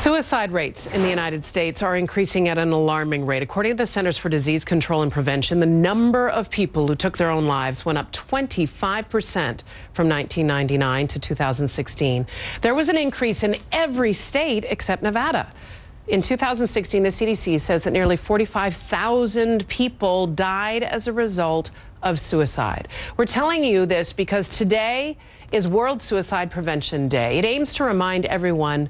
Suicide rates in the United States are increasing at an alarming rate. According to the Centers for Disease Control and Prevention, the number of people who took their own lives went up 25% from 1999 to 2016. There was an increase in every state except Nevada. In 2016, the CDC says that nearly 45,000 people died as a result of suicide. We're telling you this because today is World Suicide Prevention Day. It aims to remind everyone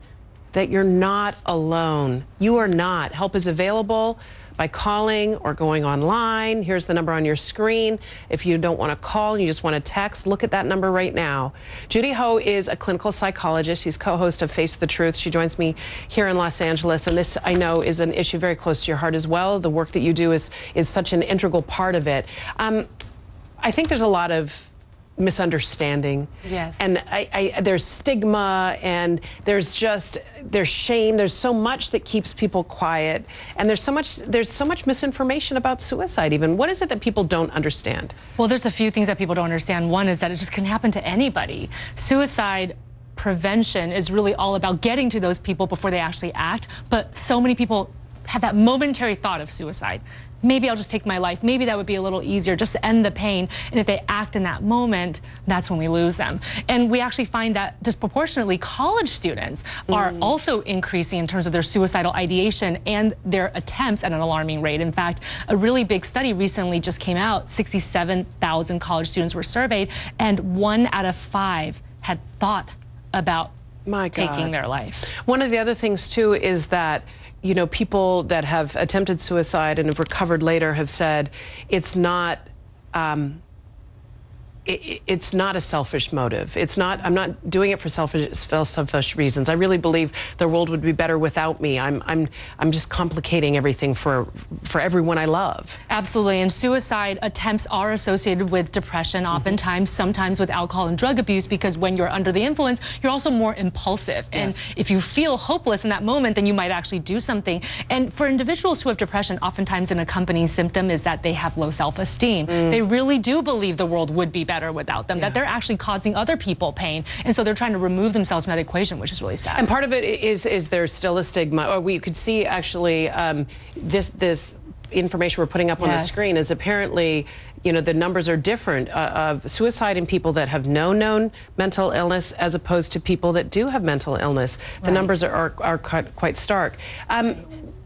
that you're not alone. You are not. Help is available by calling or going online. Here's the number on your screen. If you don't want to call and you just want to text, look at that number right now. Judy Ho is a clinical psychologist. She's co-host of Face the Truth. She joins me here in Los Angeles, and this, I know, is an issue very close to your heart as well. The work that you do is such an integral part of it. I think there's a lot of misunderstanding. Yes. And there's stigma, and there's shame. There's so much that keeps people quiet, and there's so much misinformation about suicide even. What is it that people don't understand? Well, there's a few things that people don't understand. One is that it just can happen to anybody. Suicide prevention is really all about getting to those people before they actually act, but so many people have that momentary thought of suicide. Maybe I'll just take my life. Maybe that would be a little easier, just to end the pain. And if they act in that moment, that's when we lose them. And we actually find that disproportionately college students are also increasing in terms of their suicidal ideation and their attempts at an alarming rate. In fact, a really big study recently just came out. 67,000 college students were surveyed, and 1 out of 5 had thought about taking their life. One of the other things, too, is that people that have attempted suicide and have recovered later have said it's not it's not a selfish motive. It's not. I'm not doing it for selfish reasons. I really believe the world would be better without me. I'm just complicating everything for everyone I love. Absolutely. And suicide attempts are associated with depression, oftentimes, sometimes with alcohol and drug abuse, because when you're under the influence, you're also more impulsive. And if you feel hopeless in that moment, then you might actually do something. And for individuals who have depression, oftentimes an accompanying symptom is that they have low self-esteem. They really do believe the world would be better without them, that they're actually causing other people pain, and so they're trying to remove themselves from that equation, which is really sad. And part of it is there's still a stigma, or we could see actually this information we're putting up on the screen is apparently, the numbers are different of suicide in people that have no known mental illness as opposed to people that do have mental illness. The numbers are quite stark.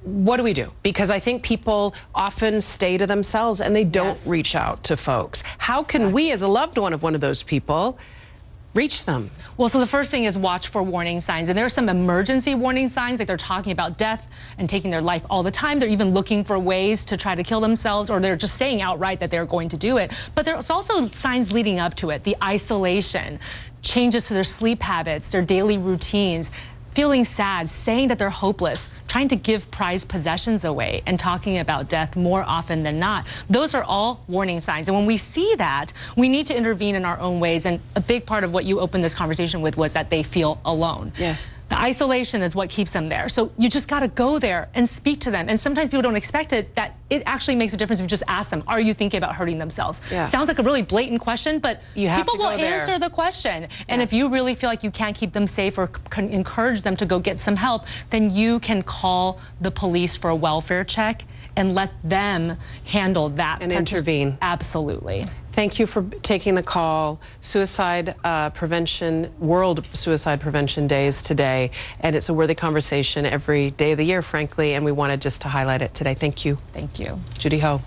What do we do? Because I think people often stay to themselves and they don't reach out to folks. How can we, as a loved one of one of those people, reach them? Well, so the first thing is watch for warning signs. And there are some emergency warning signs, like they're talking about death and taking their life all the time. They're even looking for ways to try to kill themselves, or they're just saying outright that they're going to do it. But there's also signs leading up to it: the isolation, changes to their sleep habits, their daily routines, feeling sad, saying that they're hopeless, trying to give prized possessions away, and talking about death more often than not. Those are all warning signs. And when we see that, we need to intervene in our own ways. And a big part of what you opened this conversation with was that they feel alone. Yes. The isolation is what keeps them there. So you just got to go there and speak to them. And sometimes people don't expect it, that it actually makes a difference if you just ask them, are you thinking about hurting themselves? Sounds like a really blatant question, but people will answer the question. And if you really feel like you can't keep them safe or encourage them to go get some help, then you can call the police for a welfare check and let them handle that. And intervene. Absolutely. Thank you for taking the call. Suicide prevention, World Suicide Prevention Day is today, and it's a worthy conversation every day of the year, frankly, and we wanted just to highlight it today. Thank you. Thank you. Judy Ho.